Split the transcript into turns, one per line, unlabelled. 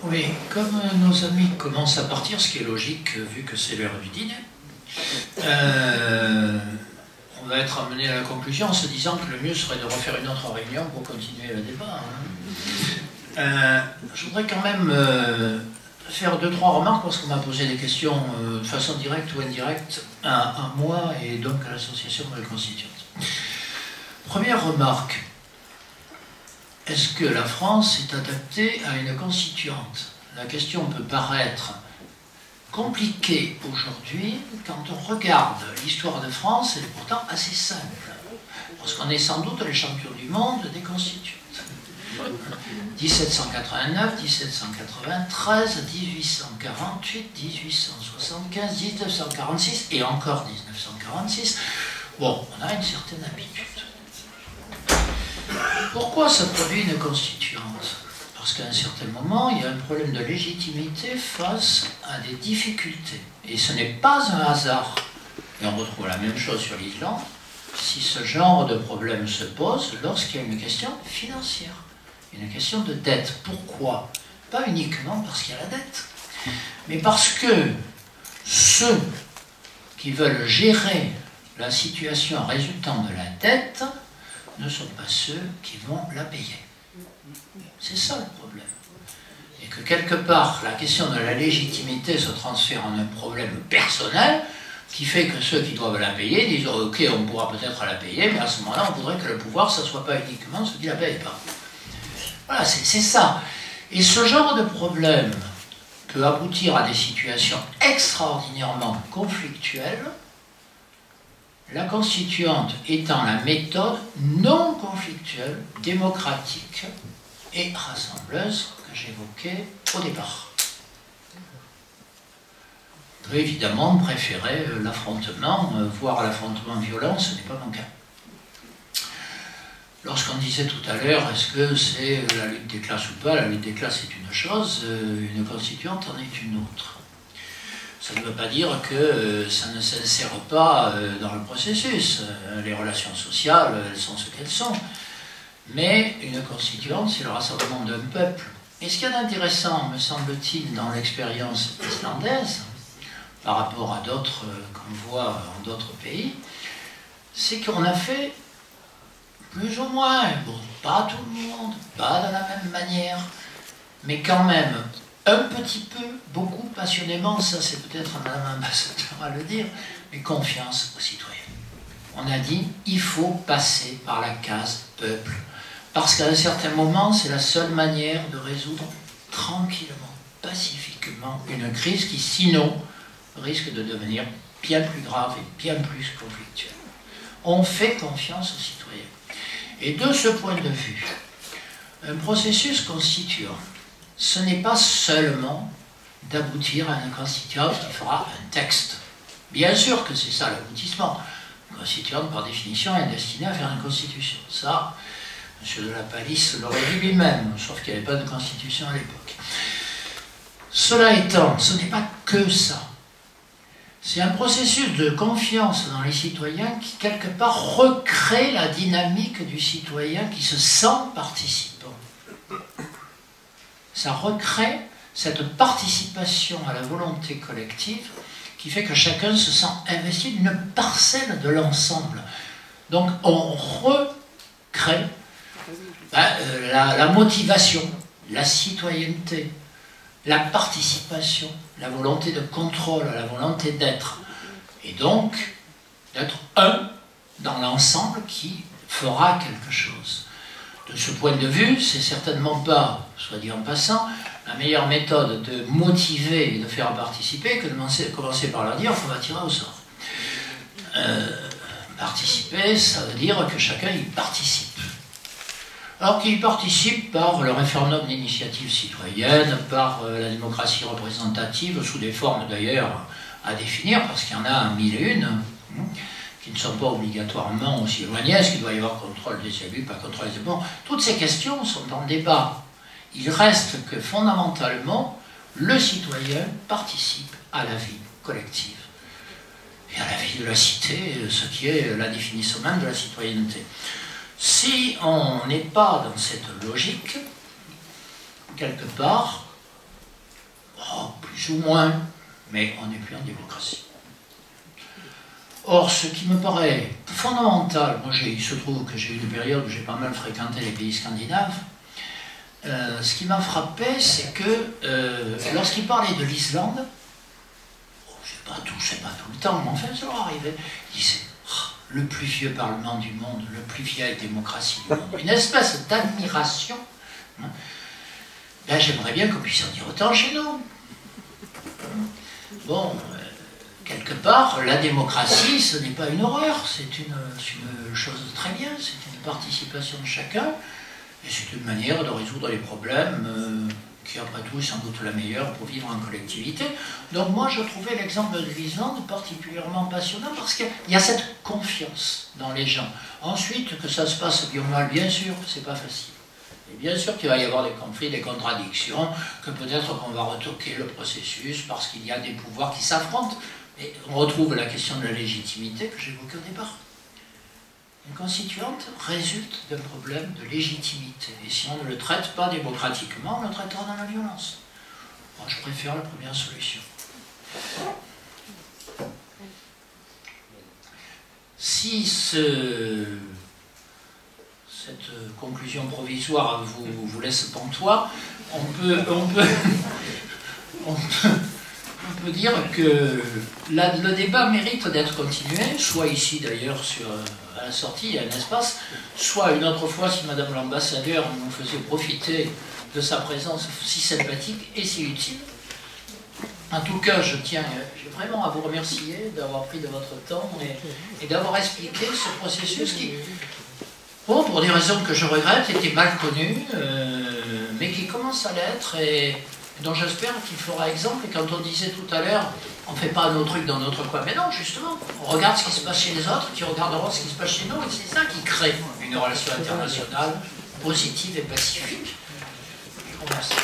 Oui, comme nos amis commencent à partir, ce qui est logique vu que c'est l'heure du dîner, on va être amené à la conclusion en se disant que le mieux serait de refaire une autre réunion pour continuer le débat. Je voudrais quand même faire 2-3 remarques parce qu'on m'a posé des questions de façon directe ou indirecte à moi et donc à l'association reconstituante. Première remarque. Est-ce que la France est adaptée à une constituante? La question peut paraître compliquée aujourd'hui. Quand on regarde l'histoire de France, elle est pourtant assez simple. Parce qu'on est sans doute les champions du monde des constituantes. 1789, 1793, 1848, 1875, 1946 et encore 1946. Bon, on a une certaine habitude. Pourquoi se produit une constituante? Parce qu'à un certain moment, il y a un problème de légitimité face à des difficultés. Et ce n'est pas un hasard. Et on retrouve la même chose sur l'Islande, si ce genre de problème se pose lorsqu'il y a une question financière, une question de dette. Pourquoi? Pas uniquement parce qu'il y a la dette, mais parce que ceux qui veulent gérer la situation résultant de la dette ne sont pas ceux qui vont la payer. C'est ça le problème. Et que quelque part, la question de la légitimité se transfère en un problème personnel qui fait que ceux qui doivent la payer disent « Ok, on pourra peut-être la payer, mais à ce moment-là, on voudrait que le pouvoir, ça ne soit pas uniquement ceux qui ne la payent pas. » Voilà, c'est ça. Et ce genre de problème peut aboutir à des situations extraordinairement conflictuelles, la constituante étant la méthode non conflictuelle, démocratique et rassembleuse que j'évoquais au départ. On peut évidemment préférer l'affrontement, voire l'affrontement violent, ce n'est pas mon cas. Lorsqu'on disait tout à l'heure, est-ce que c'est la lutte des classes ou pas, la lutte des classes est une chose, une constituante en est une autre. Ça ne veut pas dire que ça ne s'insère pas dans le processus. Les relations sociales, elles sont ce qu'elles sont. Mais une constituante, c'est le rassemblement d'un peuple. Et ce qu'il y a d'intéressant, me semble-t-il, dans l'expérience islandaise, par rapport à d'autres qu'on voit en d'autres pays, c'est qu'on a fait plus ou moins, bon, pas tout le monde, pas de la même manière, mais quand même, un petit peu, beaucoup, passionnément, ça c'est peut-être à Madame l'ambassadeur à le dire, mais confiance aux citoyens. On a dit, il faut passer par la case peuple, parce qu'à un certain moment, c'est la seule manière de résoudre tranquillement, pacifiquement, une crise qui, sinon, risque de devenir bien plus grave et bien plus conflictuelle. On fait confiance aux citoyens. Et de ce point de vue, un processus constituant, ce n'est pas seulement d'aboutir à une constituante qui fera un texte. Bien sûr que c'est ça l'aboutissement. Une constituante, par définition, est destinée à faire une constitution. Ça, M. de la Palisse l'aurait dit lui-même, sauf qu'il n'y avait pas de constitution à l'époque. Cela étant, ce n'est pas que ça. C'est un processus de confiance dans les citoyens qui, quelque part, recrée la dynamique du citoyen qui se sent participant. Ça recrée cette participation à la volonté collective qui fait que chacun se sent investi d'une parcelle de l'ensemble. Donc on recrée la motivation, la citoyenneté, la participation, la volonté de contrôle, la volonté d'être. Et donc d'être un dans l'ensemble qui fera quelque chose. De ce point de vue, c'est certainement pas, soit dit en passant, la meilleure méthode de motiver et de faire participer que de commencer par leur dire qu'on va tirer au sort. Participer, ça veut dire que chacun y participe. Alors qu'il participe par le référendum d'initiative citoyenne, par la démocratie représentative, sous des formes d'ailleurs à définir, parce qu'il y en a 1001, qui ne sont pas obligatoirement aussi éloignées. Est-ce qu'il doit y avoir contrôle des élus, pas contrôle des élus? Bon, toutes ces questions sont en débat. Il reste que fondamentalement, le citoyen participe à la vie collective et à la vie de la cité, ce qui est la définition même de la citoyenneté. Si on n'est pas dans cette logique, quelque part, plus ou moins, mais on n'est plus en démocratie. Or, ce qui me paraît fondamental, moi il se trouve que j'ai eu une période où j'ai pas mal fréquenté les pays scandinaves, ce qui m'a frappé, c'est que lorsqu'il parlait de l'Islande, c'est pas tout le temps, mais enfin ça leur arrivait, il disait le plus vieux parlement du monde, le plus vieille démocratie du monde, une espèce d'admiration. Ben, j'aimerais bien qu'on puisse en dire autant chez nous. Bon, quelque part, la démocratie, ce n'est pas une horreur, c'est une chose de très bien, c'est une participation de chacun, et c'est une manière de résoudre les problèmes qui, après tout, est sans doute la meilleure pour vivre en collectivité. Donc moi, je trouvais l'exemple de l'Islande particulièrement passionnant, parce qu'il y a cette confiance dans les gens. Ensuite, que ça se passe bien ou mal, bien sûr, c'est pas facile. Et bien sûr qu'il va y avoir des conflits, des contradictions, que peut-être qu'on va retoquer le processus parce qu'il y a des pouvoirs qui s'affrontent. Et on retrouve la question de la légitimité que j'évoquais au départ. Une constituante résulte d'un problème de légitimité. Et si on ne le traite pas démocratiquement, on le traitera dans la violence. Moi, je préfère la première solution. Si cette conclusion provisoire vous laisse pantois, on peut dire que le débat mérite d'être continué, soit ici d'ailleurs à la sortie, il y a un espace, soit une autre fois si Madame l'ambassadeur nous faisait profiter de sa présence si sympathique et si utile. En tout cas, je tiens vraiment à vous remercier d'avoir pris de votre temps et d'avoir expliqué ce processus qui, bon, pour des raisons que je regrette, était mal connu, mais qui commence à l'être et dont j'espère qu'il fera exemple. Et quand on disait tout à l'heure, on ne fait pas nos trucs dans notre coin, mais non, justement, on regarde ce qui se passe chez les autres, qui regarderont ce qui se passe chez nous, et c'est ça qui crée une relation internationale positive et pacifique. Je vous remercie.